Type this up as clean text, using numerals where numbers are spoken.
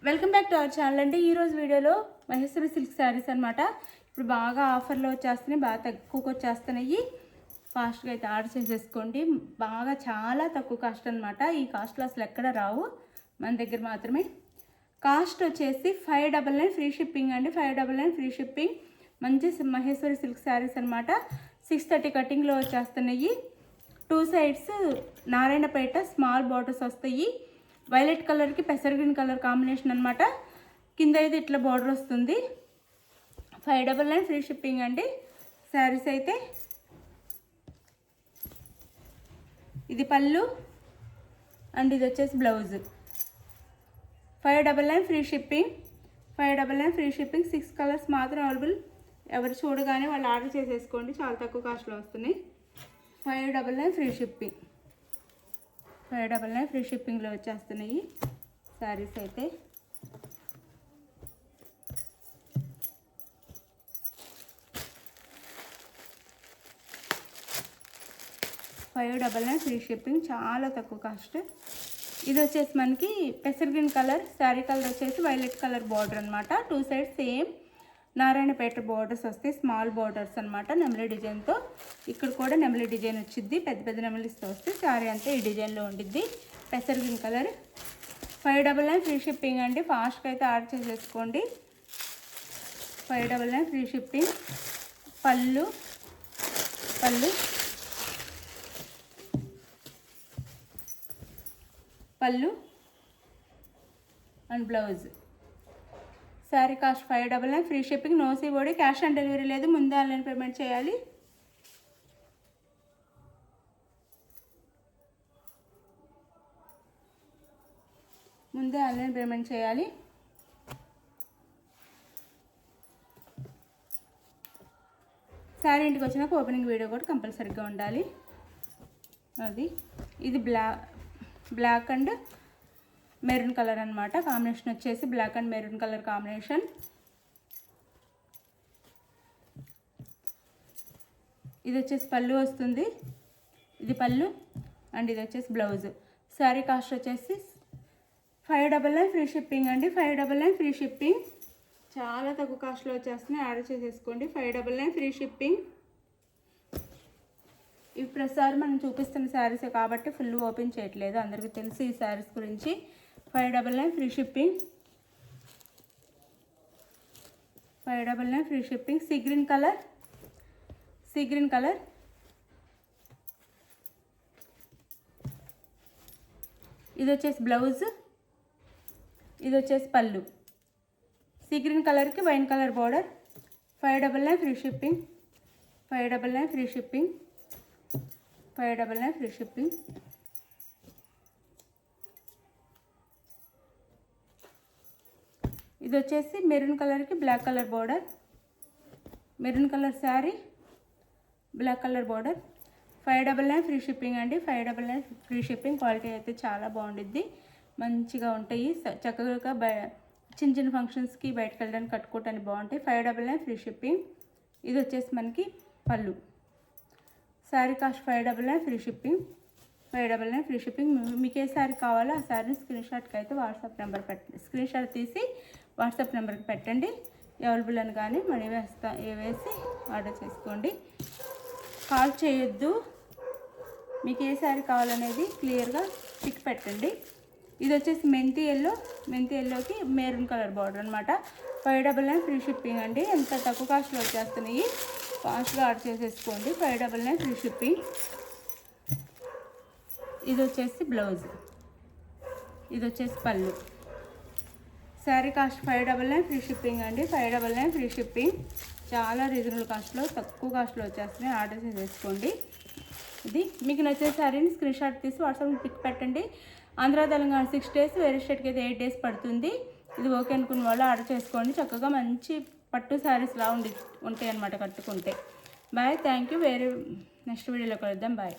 Welcome back to our channel అండి. ఈరోజు వీడియోలో మహేశ్వరి సిల్క్ శారీస్ అనమాట. ఇప్పుడు బాగా ఆఫర్లో వచ్చేస్తున్నాయి, బాగా తక్కువకి వచ్చేస్తున్నాయి. ఫాస్ట్గా అయితే ఆర్డర్ చేసేసుకోండి. బాగా చాలా తక్కువ కాస్ట్ అనమాట. ఈ కాస్ట్లో అసలు ఎక్కడ రావు, మన దగ్గర మాత్రమే. కాస్ట్ వచ్చేసి 599 ఫ్రీ షిప్పింగ్ అండి. 599 ఫ్రీ షిప్పింగ్. మంచి మహేశ్వరి సిల్క్ శారీస్ అనమాట. 630 కటింగ్లో వచ్చేస్తున్నాయి. 2 సైడ్స్ నారాయణపేట స్మాల్ బార్డర్స్ వస్తాయి. వైలెట్ కలర్కి పెసర్ గ్రీన్ కలర్ కాంబినేషన్ అనమాట. కింద అయితే ఇట్లా బార్డర్ వస్తుంది. 599 ఫ్రీ షిప్పింగ్ అండి. శారీస్ అయితే ఇది పళ్ళు అండ్ ఇది వచ్చేసి blouse. 599 free shipping. 599 free shipping. 6 colours మాత్రం అవైలబుల్. ఎవరు చూడగానే వాళ్ళు ఆర్డర్ చేసేసుకోండి, చాలా తక్కువ కాస్ట్లో వస్తున్నాయి. 599 ఫ్రీ షిప్పింగ్. 599 ఫ్రీ షిప్పింగ్లో వచ్చేస్తున్నాయి శారీస్ అయితే. $599 ఫ్రీ షిప్పింగ్, చాలా తక్కువ కాస్ట్. ఇది వచ్చేసి మనకి పెసర్ గ్రీన్ కలర్, శారీ కలర్ వచ్చేసి వైలెట్ కలర్ బార్డర్ అనమాట. 2 సైడ్స్ సేమ్ నారాయణపేట బార్డర్స్ వస్తాయి, స్మాల్ బార్డర్స్ అనమాట. నెమలి డిజైన్తో ఇక్కడ కూడా నెమలి డిజైన్ వచ్చింది, పెద్ద పెద్ద నెమలిస్తూ వస్తే శారీ అంతా ఈ డిజైన్లో ఉండిద్ది. పెసర్ గ్రీన్ కలర్. 599 ఫ్రీ షిప్పింగ్ అండి. ఫాస్ట్గా అయితే ఆర్డర్ చేసేసుకోండి. 599 ఫ్రీ షిప్పింగ్. పళ్ళు పళ్ళు పళ్ళు and blouse. Sari cost 599 free shipping. No COD, cash on delivery లేదు. ముందే ఆన్లైన్ పేమెంట్ చేయాలి. శారీ ఇంటికి వచ్చినాక ఓపెనింగ్ వీడియో కూడా కంపల్సరీగా ఉండాలి. అది ఇది బ్లాక్ అండ్ మెరూన్ కలర్ అనమాట. కాంబినేషన్ వచ్చేసి black and maroon colour combination. ఇది వచ్చేసి పళ్ళు వస్తుంది. ఇది పళ్ళు అండ్ ఇది వచ్చేసి బ్లౌజ్. శారీ కాస్ట్ వచ్చేసి 599 ఫ్రీ షిప్పింగ్ అండి. 599 ఫ్రీ షిప్పింగ్, చాలా తక్కువ కాస్ట్లో వచ్చేస్తున్నాయి. ఆర్డర్ చేసేసుకోండి. 599 ఫ్రీ షిప్పింగ్. ఇవి ప్రతిసారి మనం చూపిస్తున్న శారీసే కాబట్టి ఫుల్ ఓపెన్ చేయట్లేదు, అందరికీ తెలిసి ఈ శారీస్ గురించి. 599 free shipping. 599 free shipping. Sea green colour, sea green colour. ఇది వచ్చేసి బ్లౌజ్, ఇది వచ్చేసి పళ్ళు. సీ గ్రీన్ కలర్కి wine colour border. 599 free shipping. 599 free shipping. 599 free shipping. ఇది వచ్చేసి మెరూన్ కలర్కి black colour border. Maroon colour sari, black colour border. 599 free shipping అండి. 599 ఫ్రీ షిప్పింగ్. క్వాలిటీ అయితే చాలా బాగుండిద్ది, మంచిగా ఉంటాయి. చక్కగా చిన్న చిన్న ఫంక్షన్స్కి బయటకు వెళ్ళడానికి కట్టుకోవటానికి బాగుంటాయి. 599 ఫ్రీ షిప్పింగ్. ఇది వచ్చేసి మనకి పళ్ళు. Sari cost 599 free shipping. 599 free shipping. మీకు ఏ శారీ కావాలో ఆ శారీని స్క్రీన్షాట్కి అయితే వాట్సాప్ నెంబర్ స్క్రీన్షాట్ తీసి వాట్సాప్ నెంబర్కి పెట్టండి. అవైలబుల్ అని కానీ మనీ వేసి ఆర్డర్ చేసుకోండి. కాల్ చేయొద్దు. మీకు ఏ శారీ కావాలనేది క్లియర్గా పిక్ పెట్టండి. ఇది వచ్చేసి మెంతి ఎల్లోకి మెరూన్ కలర్ బార్డర్ అనమాట. 599 ఫ్రీ షిప్పింగ్ అండి. ఎంత తక్కువ కాస్ట్లో వచ్చేస్తున్నాయి, ఫాస్ట్గా ఆర్డర్ చేసేసుకోండి. 599 ఫ్రీ షిప్పింగ్. ఇది వచ్చేసి బ్లౌజ్, ఇది వచ్చేసి పళ్ళు. శారీ కాస్ట్ 599 ఫ్రీ షిప్పింగ్ అండి. 599 ఫ్రీ షిప్పింగ్. చాలా రీజనబుల్ కాస్ట్లో, తక్కువ కాస్ట్లో వచ్చేస్తున్నాయి. ఆర్డర్ చేసేసుకోండి. ఇది మీకు నచ్చే శారీని స్క్రీన్షాట్ తీసి వాట్సాప్లో పిక్ పెట్టండి. ఆంధ్ర తెలంగాణ 6 days, వేరే స్టేట్కి అయితే 8 days పడుతుంది. ఇది ఓకే అనుకున్న వాళ్ళు ఆర్డర్ చేసుకోండి. చక్కగా మంచి పట్టు శారీస్లా ఉంటాయి అన్నమాట కట్టుకుంటే. Bye, thank you. వేరే నెక్స్ట్ వీడియోలో కలుద్దాం. బాయ్.